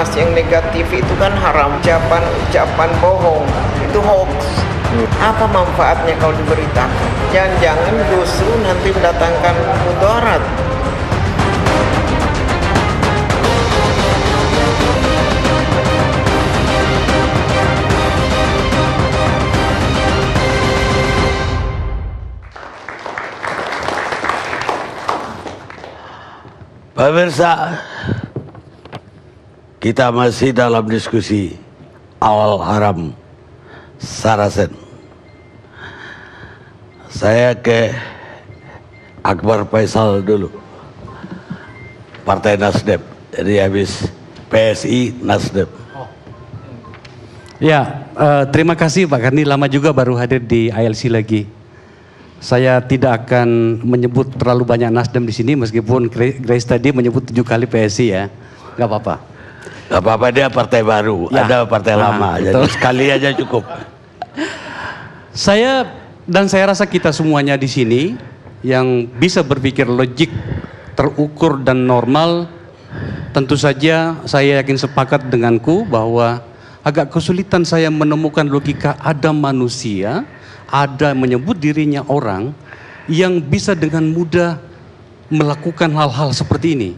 informasi yang negatif itu kan haram, ucapan bohong, itu hoax. Apa manfaatnya kalau diberitakan? Jangan-jangan justru nanti mendatangkan mudarat. Pemirsa, kita masih dalam diskusi awal haram Sarasen. Saya ke Akbar Faisal dulu, Partai Nasdem. Jadi habis PSI Nasdem. Ya, terima kasih Pak Karni, lama juga baru hadir di ILC lagi. Saya tidak akan menyebut terlalu banyak Nasdem di sini, meskipun Grace tadi menyebut 7 kali PSI ya, nggak apa-apa. Nggak apa-apa, dia partai baru, ya. Ada partai lama, jadi sekali aja cukup. Saya rasa kita semuanya di sini yang bisa berpikir logik, terukur dan normal, tentu saja saya yakin sepakat denganku bahwa agak kesulitan saya menemukan logika ada manusia, ada menyebut dirinya orang yang bisa dengan mudah melakukan hal-hal seperti ini.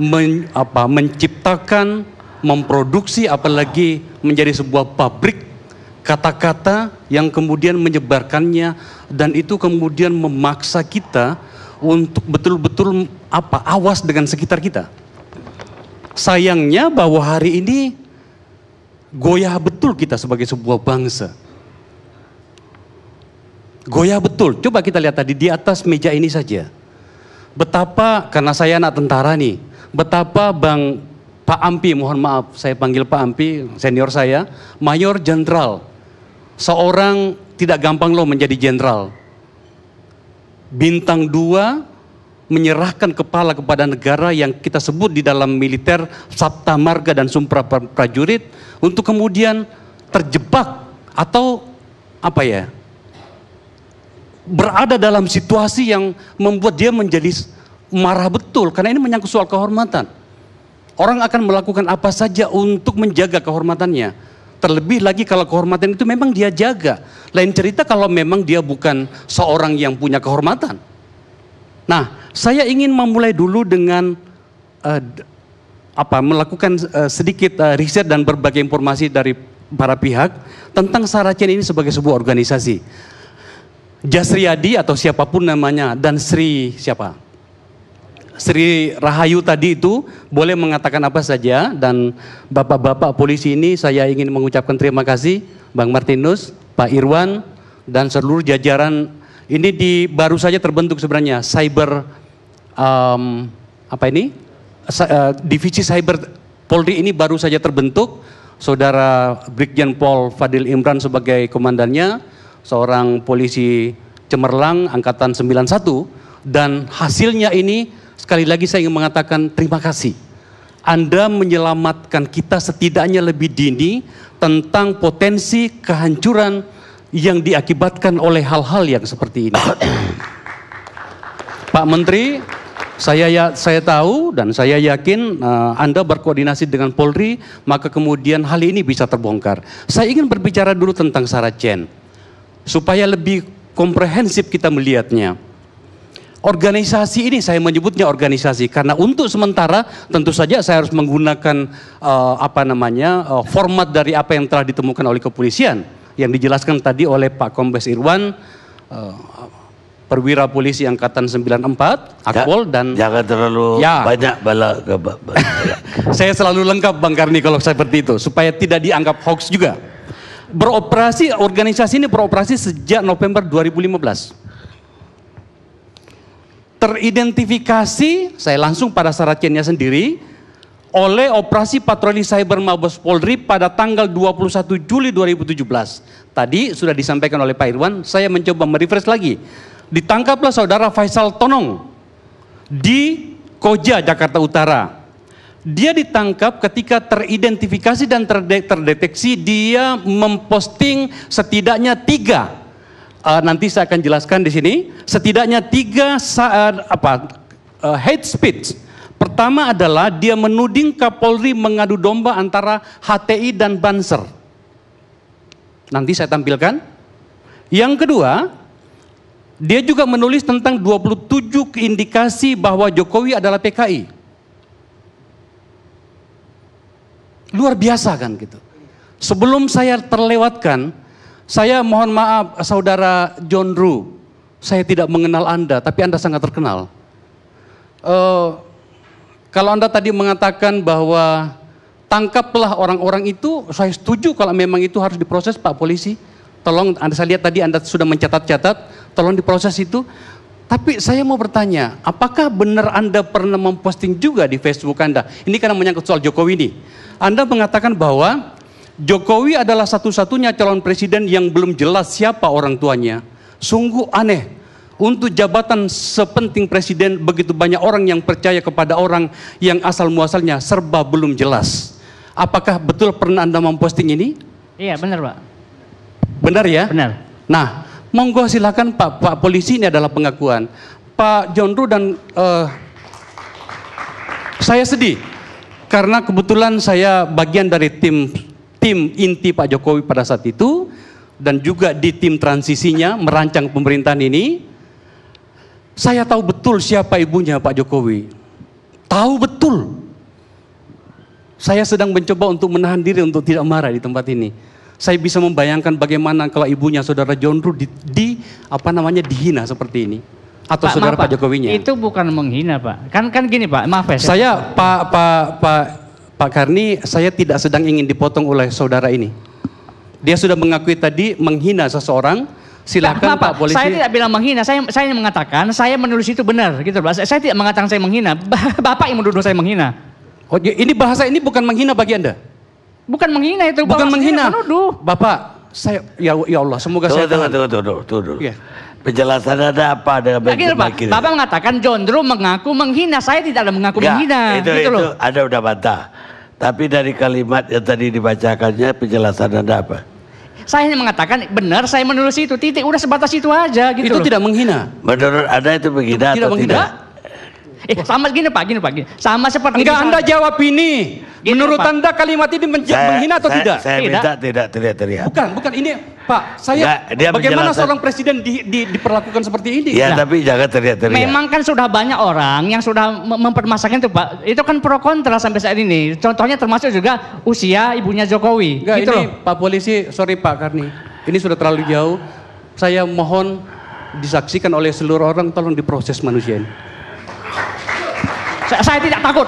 Menciptakan, memproduksi, apalagi menjadi sebuah pabrik kata-kata yang kemudian menyebarkannya, dan itu kemudian memaksa kita untuk betul-betul awas dengan sekitar kita. Sayangnya bahwa hari ini goyah betul kita sebagai sebuah bangsa. Goyah betul. Coba kita lihat tadi di atas meja ini saja. Betapa, karena saya anak tentara nih, betapa Pak Ampi, mohon maaf saya panggil Pak Ampi, senior saya, Mayor Jenderal. Seorang tidak gampang loh menjadi jenderal. Bintang 2 menyerahkan kepala kepada negara yang kita sebut di dalam militer Sabta Marga dan Sumpah Prajurit, untuk kemudian terjebak atau berada dalam situasi yang membuat dia menjadi marah betul, karena ini menyangkut soal kehormatan. Orang akan melakukan apa saja untuk menjaga kehormatannya. Terlebih lagi kalau kehormatan itu memang dia jaga. Lain cerita kalau memang dia bukan seorang yang punya kehormatan. Nah, saya ingin memulai dulu dengan melakukan sedikit riset dan berbagai informasi dari para pihak tentang Saracen ini sebagai sebuah organisasi. Jasriyadi atau siapapun namanya, dan Sri Rahayu tadi itu boleh mengatakan apa saja, dan bapak-bapak polisi ini saya ingin mengucapkan terima kasih, Bang Martinus, Pak Irwan, dan seluruh jajaran. Ini baru saja terbentuk sebenarnya cyber divisi cyber Polri ini baru saja terbentuk. Saudara Brigjen Pol Fadil Imran sebagai komandannya, seorang polisi cemerlang angkatan 91, dan hasilnya ini sekali lagi saya ingin mengatakan terima kasih. Anda menyelamatkan kita setidaknya lebih dini tentang potensi kehancuran yang diakibatkan oleh hal-hal yang seperti ini. Pak Menteri, saya tahu dan saya yakin Anda berkoordinasi dengan Polri, maka kemudian hal ini bisa terbongkar. Saya ingin berbicara dulu tentang Saracen, supaya lebih komprehensif kita melihatnya. Organisasi ini saya menyebutnya organisasi karena untuk sementara tentu saja saya harus menggunakan format dari apa yang telah ditemukan oleh kepolisian yang dijelaskan tadi oleh Pak Kombes Irwan, perwira polisi angkatan 94, Akpol, dan jangan terlalu banyak bala. Saya selalu lengkap Bang Karni kalau seperti itu supaya tidak dianggap hoax juga. Organisasi ini beroperasi sejak November 2015. Teridentifikasi, saya langsung pada Saracennya sendiri, oleh operasi patroli cyber Mabes Polri pada tanggal 21 Juli 2017. Tadi sudah disampaikan oleh Pak Irwan, saya mencoba merefresh lagi. Ditangkaplah saudara Faisal Tonong di Koja, Jakarta Utara. Dia ditangkap ketika teridentifikasi dan terdeteksi dia memposting setidaknya 3. Nanti saya akan jelaskan di sini. Setidaknya 3 hate speech, Pertama adalah dia menuding Kapolri mengadu domba antara HTI dan Banser. Nanti saya tampilkan. Yang kedua, dia juga menulis tentang 27 indikasi bahwa Jokowi adalah PKI. Luar biasa kan gitu. Sebelum saya terlewatkan, saya mohon maaf saudara John Ru, saya tidak mengenal Anda, tapi Anda sangat terkenal. Kalau Anda tadi mengatakan bahwa tangkaplah orang-orang itu, saya setuju kalau memang itu harus diproses Pak Polisi. Tolong, saya lihat tadi Anda sudah mencatat-catat, tolong diproses itu. Tapi saya mau bertanya, apakah benar Anda pernah memposting juga di Facebook Anda? Ini karena menyangkut soal Jokowi ini. Anda mengatakan bahwa Jokowi adalah satu-satunya calon presiden yang belum jelas siapa orang tuanya. Sungguh aneh, untuk jabatan sepenting presiden begitu banyak orang yang percaya kepada orang yang asal muasalnya serba belum jelas. Apakah betul pernah Anda memposting ini? Iya benar Pak. Benar ya? Benar. Nah, monggo silakan Pak Polisi, ini adalah pengakuan. Pak John Ru dan saya sedih karena kebetulan saya bagian dari tim inti Pak Jokowi pada saat itu dan juga di tim transisinya merancang pemerintahan ini. Saya tahu betul siapa ibunya Pak Jokowi. Tahu betul. Saya sedang mencoba untuk menahan diri untuk tidak marah di tempat ini. Saya bisa membayangkan bagaimana kalau ibunya saudara John Ru dihina seperti ini, atau Pak, saudara maaf, Pak Jokowinya. Itu bukan menghina Pak. Kan gini Pak, maaf ya. Saya Pak Karni, saya tidak sedang ingin dipotong oleh saudara ini. Dia sudah mengakui tadi menghina seseorang. Silakan Pak Polisi. Saya tidak bilang menghina, saya mengatakan saya menulis itu benar gitu Pak. Saya tidak mengatakan saya menghina. Bapak yang menuduh saya menghina. Oh, ini bahasa ini bukan menghina bagi Anda? Bukan menghina itu, bukan menghina. Menuduh. Bapak, saya ya Allah, semoga saya Tunggu. Ya. Penjelasan ada apa dengan Pak, Bapak mengatakan John Ru mengaku menghina, saya tidak ada mengaku menghina. Itu Anda udah bantah. Tapi dari kalimat yang tadi dibacakannya penjelasan Anda apa? Saya hanya mengatakan benar, saya menulis itu, titik, udah sebatas itu aja gitu. Itu tidak menghina. Menurut Anda itu menghina atau tidak? Sama gini Pak. Sama seperti enggak Anda jawab ini. Gini, menurut Pak. Anda kalimat ini menghina atau tidak? Saya minta tidak terlihat. Bukan ini Pak. Saya bagaimana seorang presiden diperlakukan seperti ini? Ya, tapi jangan terlihat. Memang kan sudah banyak orang yang sudah mempermasalahkan itu Pak. Itu kan pro kontra sampai saat ini. Contohnya termasuk juga usia ibunya Jokowi. Enggak, gitu ini loh. Pak Polisi, sorry Pak Karni. Ini sudah terlalu jauh. Saya mohon disaksikan oleh seluruh orang, tolong diproses manusia ini. Saya tidak takut.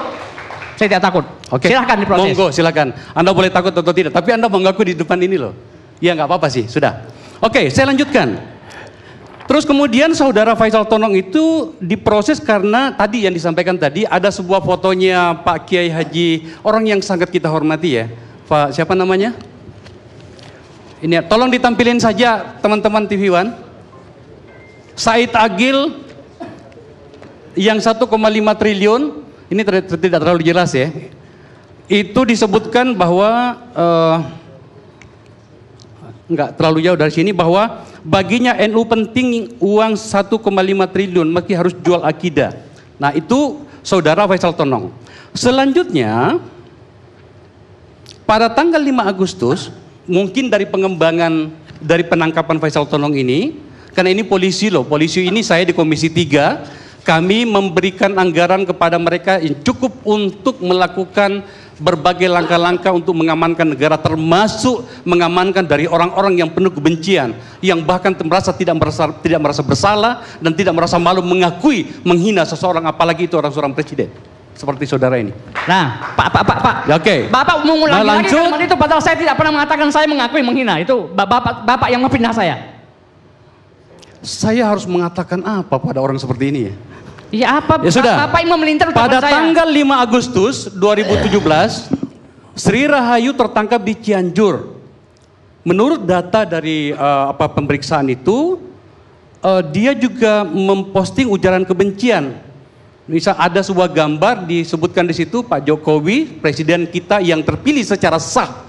Saya tidak takut. Oke. Silahkan diproses. Monggo, silakan. Anda boleh takut atau tidak, tapi Anda mengaku di depan ini loh. Ya nggak apa-apa sih, sudah. Oke, saya lanjutkan. Terus kemudian saudara Faisal Tonong itu diproses karena tadi yang disampaikan tadi ada sebuah fotonya Pak Kiai Haji, orang yang sangat kita hormati ya. Pak siapa namanya? Ini tolong ditampilin saja teman-teman TV One. Said Agil yang 1,5 triliun, ini tidak terlalu jelas ya. Itu disebutkan bahwa enggak terlalu jauh dari sini, bahwa baginya NU penting uang 1,5 triliun meski harus jual akidah. Nah itu saudara Faisal Tonong. Selanjutnya pada tanggal 5 Agustus mungkin dari pengembangan dari penangkapan Faisal Tonong ini, karena ini polisi loh, polisi ini saya di Komisi 3, kami memberikan anggaran kepada mereka yang cukup untuk melakukan berbagai langkah-langkah untuk mengamankan negara, termasuk mengamankan dari orang-orang yang penuh kebencian, yang bahkan tidak merasa bersalah dan tidak merasa malu mengakui menghina seseorang, apalagi itu seorang presiden seperti saudara ini. Nah, Pak. Ya, oke. Bapak mengulangi lagi lanjut. kalimat itu, padahal saya tidak pernah mengatakan saya mengakui menghina. Itu Bapak yang memfitnah saya. Saya harus mengatakan apa pada orang seperti ini ya? Ya apa? Ya sudah. Bapak yang memelintir pada saya. tanggal 5 Agustus 2017, Sri Rahayu tertangkap di Cianjur. Menurut data dari pemeriksaan itu, dia juga memposting ujaran kebencian. Misal ada sebuah gambar disebutkan di situ Pak Jokowi, presiden kita yang terpilih secara sah.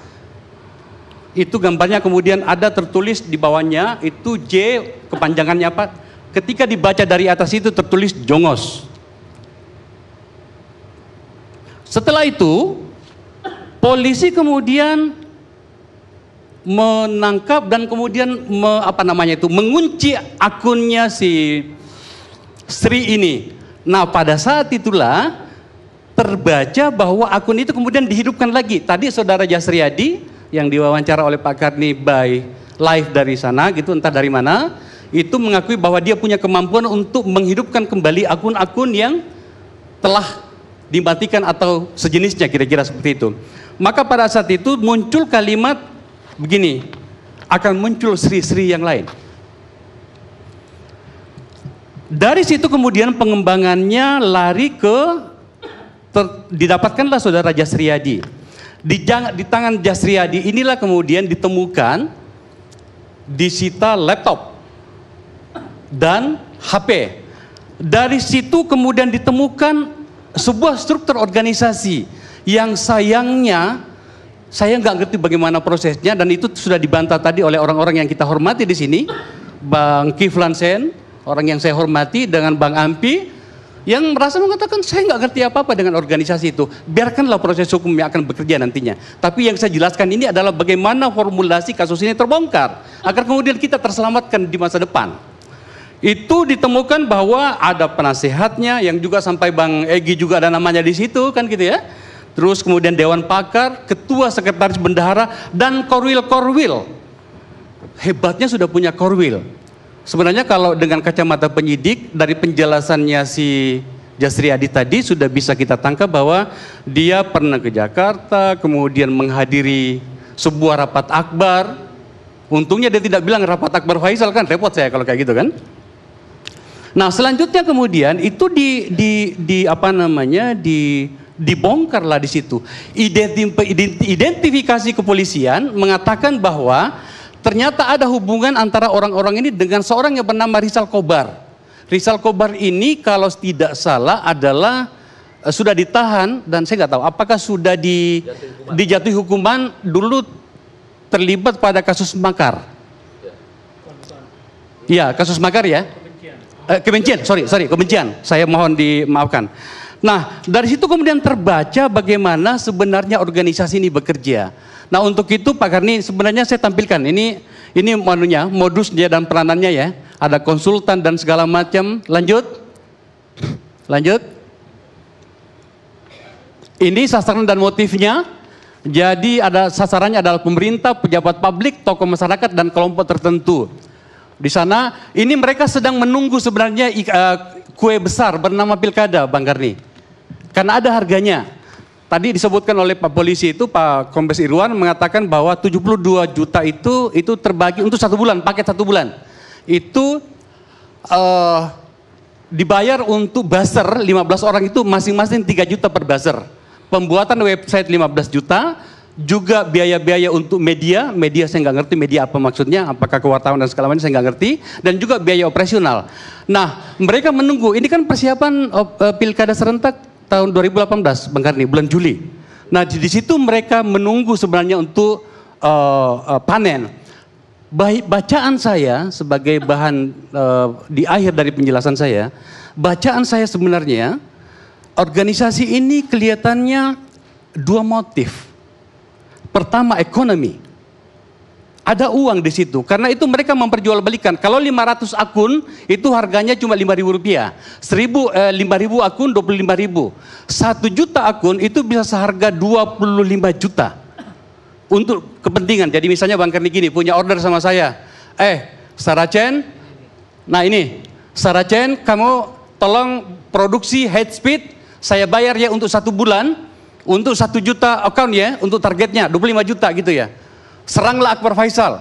Itu gambarnya kemudian ada tertulis di bawahnya itu J, kepanjangannya apa? Ketika dibaca dari atas itu tertulis Jongos. Setelah itu, polisi kemudian menangkap dan kemudian mengunci akunnya si Sri ini. Nah, pada saat itulah terbaca bahwa akun itu kemudian dihidupkan lagi. Tadi saudara Jasriyadi yang diwawancara oleh Pak Karni by live dari sana gitu, entah dari mana, itu mengakui bahwa dia punya kemampuan untuk menghidupkan kembali akun-akun yang telah dimatikan atau sejenisnya, kira-kira seperti itu. Maka pada saat itu muncul kalimat begini, akan muncul Sri-Sri yang lain. Dari situ kemudian pengembangannya lari ke didapatkanlah saudara Jasriyadi. Di tangan Jasriyadi inilah kemudian ditemukan disita laptop dan HP. Dari situ kemudian ditemukan sebuah struktur organisasi yang sayangnya saya nggak ngerti bagaimana prosesnya, dan itu sudah dibantah tadi oleh orang-orang yang kita hormati di sini, Bang Kiflan Sen, orang yang saya hormati, dengan Bang Ampi, yang merasa mengatakan saya nggak ngerti apa-apa dengan organisasi itu. Biarkanlah proses hukum yang akan bekerja nantinya. Tapi yang saya jelaskan ini adalah bagaimana formulasi kasus ini terbongkar, agar kemudian kita terselamatkan di masa depan. Itu ditemukan bahwa ada penasehatnya yang juga sampai Bang Egi juga ada namanya di situ kan gitu ya. Terus kemudian Dewan Pakar, Ketua Sekretaris Bendahara, dan Korwil-Korwil. Hebatnya sudah punya Korwil. Sebenarnya kalau dengan kacamata penyidik, dari penjelasannya si Jasriyadi tadi sudah bisa kita tangkap bahwa dia pernah ke Jakarta, kemudian menghadiri sebuah rapat akbar. Untungnya dia tidak bilang rapat akbar Faisal, kan repot saya kalau kayak gitu kan. Nah, selanjutnya kemudian itu dibongkarlah di situ. Identifikasi kepolisian mengatakan bahwa ternyata ada hubungan antara orang-orang ini dengan seorang yang bernama Rizal Kobar. Rizal Kobar ini kalau tidak salah adalah sudah ditahan, dan saya nggak tahu apakah sudah dijatuhi hukuman, dulu terlibat pada kasus makar. Ya, kasus makar ya. Kebencian, kebencian. Saya mohon dimaafkan. Nah, dari situ kemudian terbaca bagaimana sebenarnya organisasi ini bekerja. Nah, untuk itu Pak Karni sebenarnya saya tampilkan ini modusnya dan peranannya ya. Ada konsultan dan segala macam. Lanjut. Ini sasaran dan motifnya. Jadi ada sasarannya adalah pemerintah, pejabat publik, tokoh masyarakat, dan kelompok tertentu. Di sana ini mereka sedang menunggu sebenarnya kue besar bernama pilkada, Bang Karni. Karena ada harganya. Tadi disebutkan oleh Pak Polisi itu, Pak Kombes Irwan mengatakan bahwa 72 juta itu terbagi untuk 1 bulan, paket 1 bulan. Itu dibayar untuk buzzer 15 orang itu masing-masing 3 juta per buzzer. Pembuatan website 15 juta, juga biaya-biaya untuk media saya nggak ngerti media apa maksudnya, apakah kewartawan dan segala macam saya nggak ngerti, dan juga biaya operasional. Nah, mereka menunggu, ini kan persiapan pilkada serentak tahun 2018, Bang Karni, bulan Juli. Nah, di situ mereka menunggu sebenarnya untuk panen. Bacaan saya sebagai bahan di akhir dari penjelasan saya, bacaan saya sebenarnya organisasi ini kelihatannya 2 motif. Pertama, ekonomi. Ada uang di situ. Karena itu mereka memperjualbelikan. Kalau 500 akun itu harganya cuma Rp5.000. 5.000 akun 25.000. 1 juta akun itu bisa seharga 25 juta. Untuk kepentingan. Jadi misalnya Bang Karni gini, punya order sama saya. Saracen, nah ini, Saracen kamu tolong produksi head speed, saya bayar ya untuk 1 bulan. Untuk 1 juta account ya, untuk targetnya 25 juta gitu ya. Seranglah Akbar Faisal.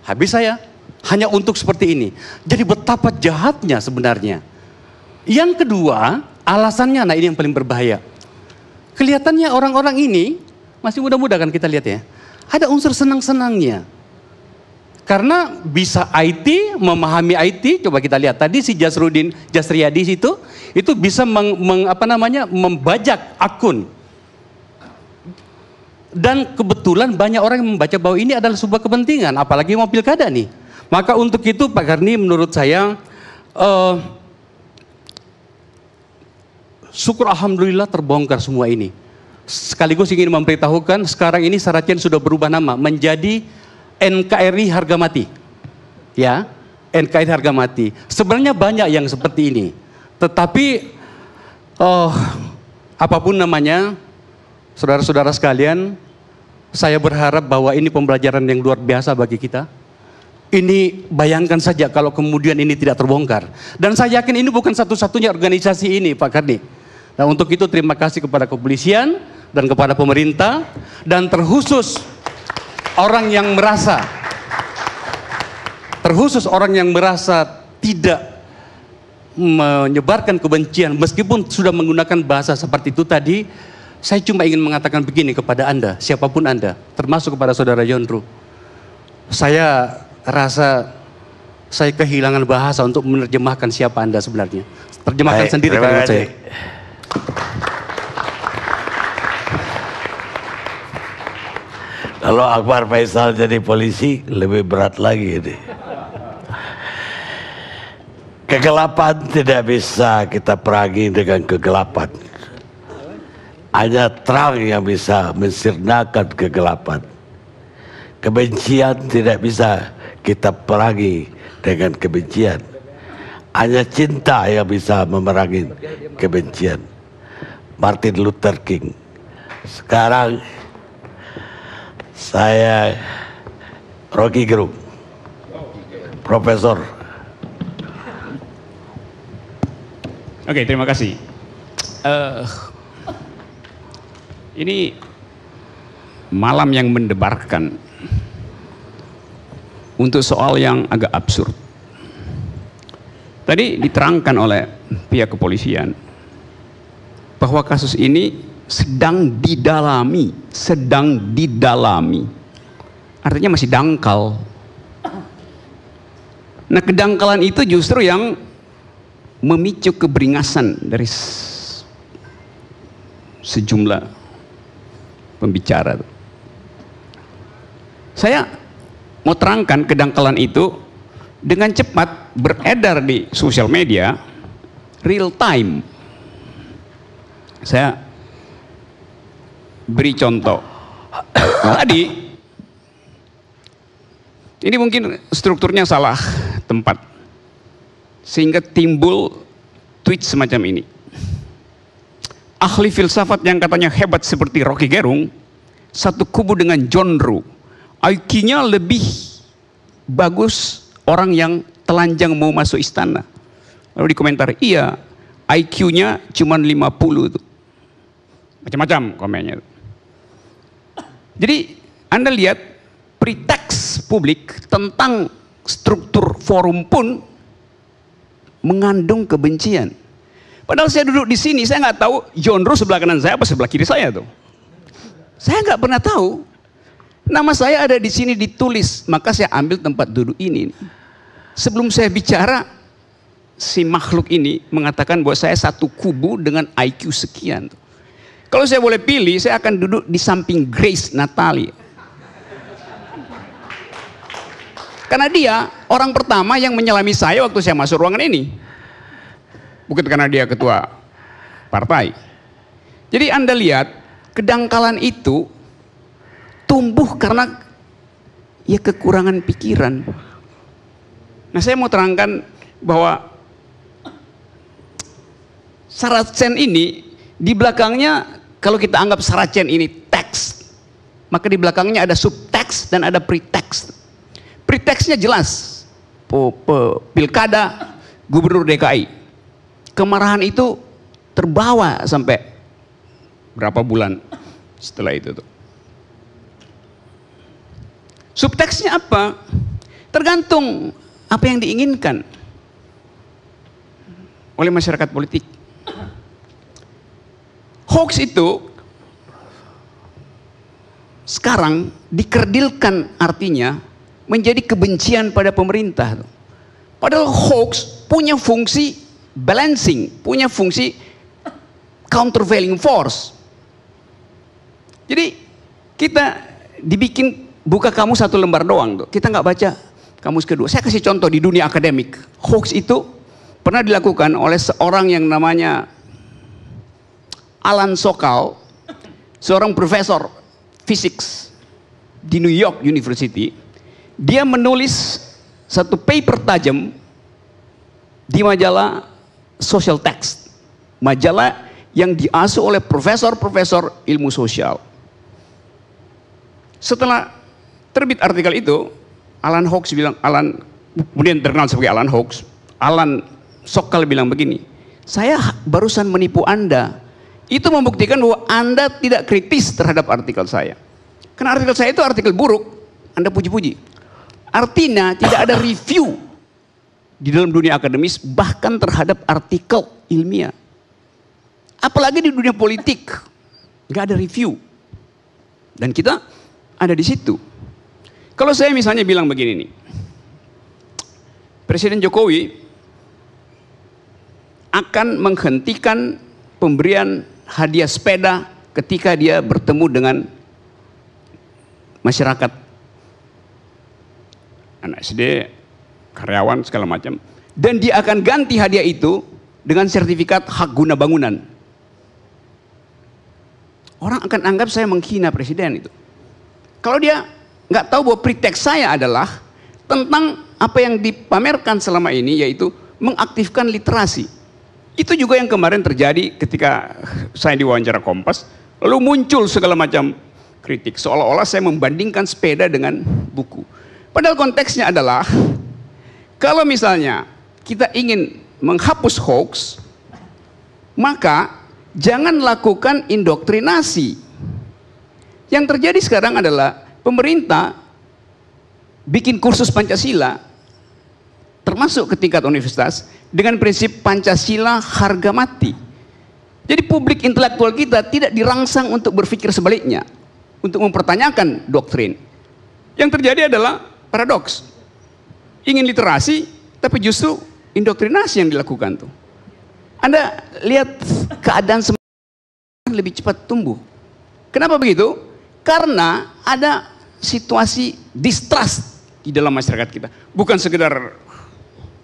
Habis saya. Hanya untuk seperti ini. Jadi betapa jahatnya sebenarnya. Yang kedua, alasannya, nah ini yang paling berbahaya. Kelihatannya orang-orang ini, masih muda-muda kan kita lihat ya. Ada unsur senang-senangnya. Karena bisa IT, memahami IT, coba kita lihat. Tadi si Jasriyadi itu bisa membajak akun. Dan kebetulan banyak orang yang membaca bahwa ini adalah sebuah kepentingan, apalagi mau pilkada nih. Maka untuk itu Pak Karni menurut saya, syukur alhamdulillah terbongkar semua ini. sekaligus ingin memberitahukan sekarang ini Saracen sudah berubah nama menjadi NKRI Harga Mati. Ya, NKRI Harga Mati. Sebenarnya banyak yang seperti ini. Tetapi apapun namanya, saudara-saudara sekalian, saya berharap bahwa ini pembelajaran yang luar biasa bagi kita. Ini bayangkan saja kalau kemudian ini tidak terbongkar. Dan saya yakin ini bukan satu-satunya organisasi ini, Pak Karni. Nah, untuk itu terima kasih kepada kepolisian dan kepada pemerintah, dan terkhusus orang yang merasa tidak menyebarkan kebencian meskipun sudah menggunakan bahasa seperti itu tadi. Saya cuma ingin mengatakan begini kepada Anda, siapapun Anda, termasuk kepada saudara Yondru. Saya rasa saya kehilangan bahasa untuk menerjemahkan siapa Anda sebenarnya. Terjemahkan sendiri kalimat saya. Kalau Akbar Faisal jadi polisi lebih berat lagi ini. Kegelapan tidak bisa kita perangi dengan kegelapan. Hanya terang yang bisa mensirnakan kegelapan. Kebencian tidak bisa kita perangi dengan kebencian. Hanya cinta yang bisa memerangi kebencian. Martin Luther King. Sekarang saya Rocky Gerung, Profesor. Oke, terima kasih. Ini malam yang mendebarkan untuk soal yang agak absurd. Tadi diterangkan oleh pihak kepolisian bahwa kasus ini sedang didalami. Artinya masih dangkal. Nah, kedangkalan itu justru yang memicu keberingasan dari sejumlah pembicara. Saya mau terangkan kedangkalan itu dengan cepat beredar di sosial media real time. Saya beri contoh. Tadi ini mungkin strukturnya salah tempat sehingga timbul tweet semacam ini. Ahli filsafat yang katanya hebat seperti Rocky Gerung satu kubu dengan John Roo. IQ-nya lebih bagus orang yang telanjang mau masuk istana. Lalu dikomentar, iya IQ-nya cuma 50 tuh. Macam-macam komennya. Jadi Anda lihat preteks publik tentang struktur forum pun mengandung kebencian. Padahal saya duduk di sini, saya nggak tahu John Roo sebelah kanan saya apa sebelah kiri saya tuh. Saya nggak pernah tahu. Nama saya ada di sini ditulis, maka saya ambil tempat duduk ini. Sebelum saya bicara, si makhluk ini mengatakan bahwa saya satu kubu dengan IQ sekian. Kalau saya boleh pilih, saya akan duduk di samping Grace Natali. Karena dia orang pertama yang menyelami saya waktu saya masuk ruangan ini. Bukan karena dia ketua partai. Jadi Anda lihat, kedangkalan itu tumbuh karena ya kekurangan pikiran. Nah, saya mau terangkan bahwa Saracen ini di belakangnya, kalau kita anggap Saracen ini teks, maka di belakangnya ada subteks dan ada preteks. Preteksnya jelas, pilkada gubernur DKI. Kemarahan itu terbawa sampai berapa bulan setelah itu tuh. Subteksnya apa? Tergantung apa yang diinginkan oleh masyarakat politik. Hoax itu sekarang dikerdilkan artinya menjadi kebencian pada pemerintah. Padahal hoax punya fungsi balancing, punya fungsi countervailing force. Jadi kita dibikin buka kamus satu lembar doang tuh. Kita nggak baca kamus kedua. Saya kasih contoh di dunia akademik. Hoax itu pernah dilakukan oleh seorang yang namanya Alan Sokal seorang profesor fisik di New York University, dia menulis satu paper tajam di majalah Social Text, majalah yang diasuh oleh profesor-profesor ilmu sosial. Setelah terbit artikel itu, Alan Hawkes bilang, kemudian terkenal sebagai Alan Hawkes, Alan Sokal bilang begini, saya barusan menipu Anda. Itu membuktikan bahwa Anda tidak kritis terhadap artikel saya. Karena artikel saya itu artikel buruk, Anda puji-puji. Artinya tidak ada review di dalam dunia akademis, bahkan terhadap artikel ilmiah. Apalagi di dunia politik, nggak ada review. Dan kita ada di situ. Kalau saya misalnya bilang begini nih, Presiden Jokowi akan menghentikan pemberian hadiah sepeda ketika dia bertemu dengan masyarakat, anak SD, karyawan, segala macam. Dan dia akan ganti hadiah itu dengan sertifikat hak guna bangunan. Orang akan anggap saya menghina presiden itu. Kalau dia nggak tahu bahwa preteks saya adalah tentang apa yang dipamerkan selama ini, yaitu mengaktifkan literasi. Itu juga yang kemarin terjadi ketika saya diwawancara Kompas, lalu muncul segala macam kritik, seolah-olah saya membandingkan sepeda dengan buku. Padahal konteksnya adalah, kalau misalnya kita ingin menghapus hoax, maka jangan lakukan indoktrinasi. Yang terjadi sekarang adalah pemerintah bikin kursus Pancasila, termasuk ke tingkat universitas, dengan prinsip Pancasila harga mati. Jadi publik intelektual kita tidak dirangsang untuk berpikir sebaliknya, untuk mempertanyakan doktrin. Yang terjadi adalah paradoks. Ingin literasi, tapi justru indoktrinasi yang dilakukan tuh. Anda lihat keadaan lebih cepat tumbuh. Kenapa begitu? Karena ada situasi distrust di dalam masyarakat kita. Bukan sekedar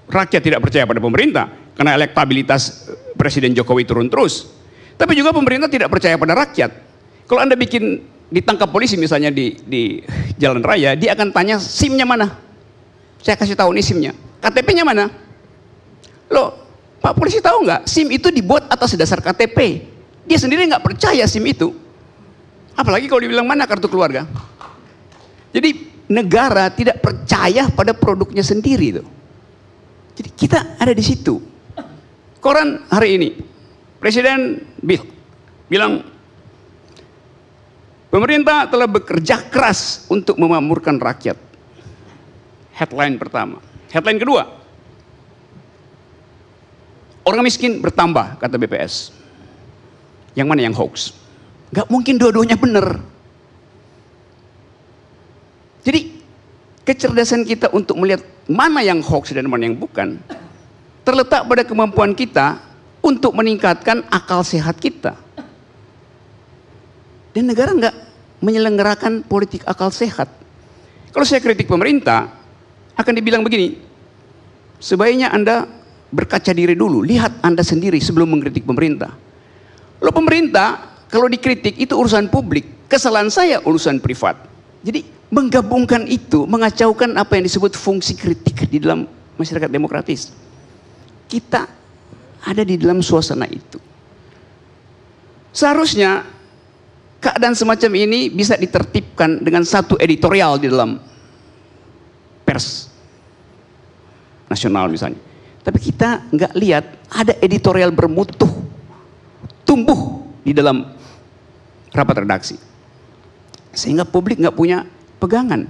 rakyat tidak percaya pada pemerintah, karena elektabilitas Presiden Jokowi turun terus. Tapi juga pemerintah tidak percaya pada rakyat. Kalau Anda ditangkap polisi misalnya di jalan raya, dia akan tanya SIM-nya mana? Saya kasih tahu nih SIM-nya. KTP-nya mana? Loh, Pak polisi tahu nggak? SIM itu dibuat atas dasar KTP. Dia sendiri nggak percaya SIM itu. Apalagi kalau dibilang mana kartu keluarga. Jadi negara tidak percaya pada produknya sendiri tuh. Jadi kita ada di situ. Koran hari ini, Presiden bilang, pemerintah telah bekerja keras untuk memakmurkan rakyat. Headline pertama. Headline kedua, orang miskin bertambah, kata BPS. Yang mana yang hoax? Gak mungkin dua-duanya benar. Jadi kecerdasan kita untuk melihat mana yang hoax dan mana yang bukan terletak pada kemampuan kita untuk meningkatkan akal sehat kita. Dan negara nggak menyelenggarakan politik akal sehat. Kalau saya kritik pemerintah, akan dibilang begini, sebaiknya Anda berkaca diri dulu, lihat Anda sendiri sebelum mengkritik pemerintah. Loh, pemerintah kalau dikritik itu urusan publik, kesalahan saya urusan privat. Jadi menggabungkan itu mengacaukan apa yang disebut fungsi kritik di dalam masyarakat demokratis. Kita ada di dalam suasana itu. Seharusnya keadaan semacam ini bisa ditertibkan dengan satu editorial di dalam pers nasional misalnya. Tapi kita nggak lihat ada editorial bermutu tumbuh di dalam rapat redaksi, sehingga publik nggak punya pegangan.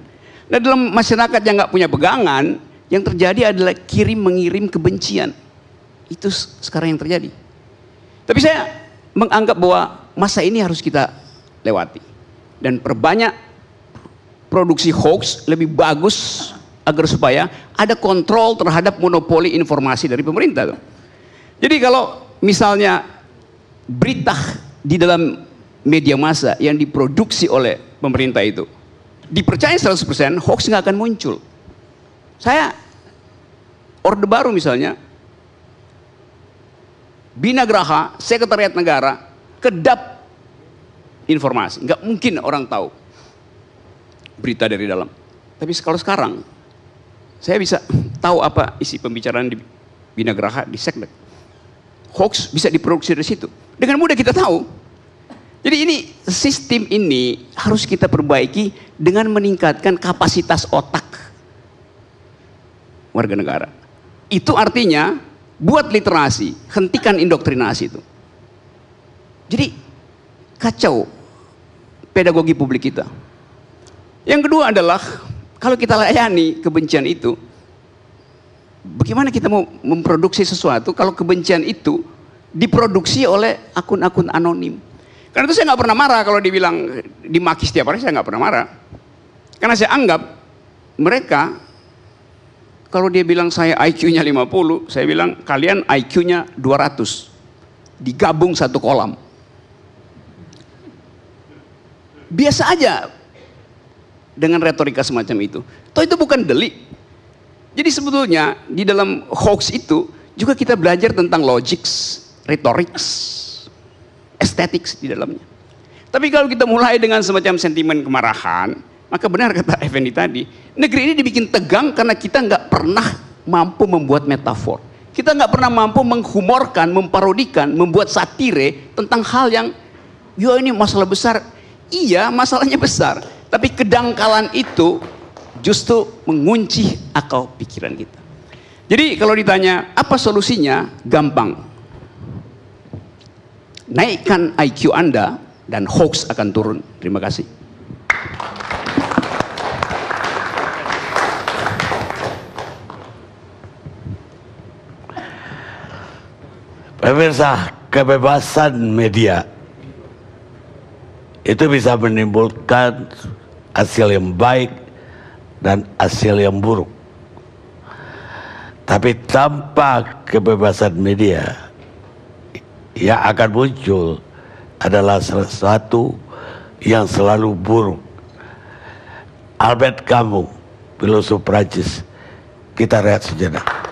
Nah, dalam masyarakat yang nggak punya pegangan, yang terjadi adalah kirim mengirim kebencian. Itu sekarang yang terjadi. Tapi saya menganggap bahwa masa ini harus kita lewati dan perbanyak produksi hoax lebih bagus agar supaya ada kontrol terhadap monopoli informasi dari pemerintah. Jadi kalau misalnya berita di dalam media massa yang diproduksi oleh pemerintah itu dipercaya 100%, hoax nggak akan muncul. Saya Orde Baru misalnya, Bina Graha, Sekretariat Negara, kedap informasi. Nggak mungkin orang tahu berita dari dalam. Tapi kalau sekarang, saya bisa tahu apa isi pembicaraan di Binagraha, di Seknek. Hoax bisa diproduksi dari situ. Dengan mudah kita tahu. Jadi ini, sistem ini harus kita perbaiki dengan meningkatkan kapasitas otak warga negara. Itu artinya, buat literasi, hentikan indoktrinasi itu. Jadi, kacau pedagogi publik kita. Yang kedua adalah, kalau kita layani kebencian itu, bagaimana kita mau memproduksi sesuatu kalau kebencian itu diproduksi oleh akun-akun anonim. Karena itu saya nggak pernah marah kalau dibilang dimaki setiap hari, saya nggak pernah marah. Karena saya anggap mereka, kalau dia bilang saya IQ-nya 50, saya bilang kalian IQ-nya 200. Digabung satu kolam. Biasa aja dengan retorika semacam itu. Toh itu bukan delik. Jadi sebetulnya di dalam hoax itu juga kita belajar tentang logics, retorics, estetik di dalamnya. Tapi kalau kita mulai dengan semacam sentimen kemarahan, maka benar kata Effendi tadi, negeri ini dibikin tegang karena kita nggak pernah mampu membuat metafor. Kita nggak pernah mampu menghumorkan, memparodikan, membuat satire tentang hal yang, yo ini masalah besar. Iya, masalahnya besar. Tapi kedangkalan itu justru mengunci akal pikiran kita. Jadi kalau ditanya apa solusinya, gampang. Naikkan IQ Anda dan hoax akan turun. Terima kasih. Pemirsa, kebebasan media itu bisa menimbulkan hasil yang baik dan hasil yang buruk. Tapi tanpa kebebasan media, yang akan muncul adalah sesuatu yang selalu buruk. Albert Camus, filosof Prancis. Kita rehat sejenak.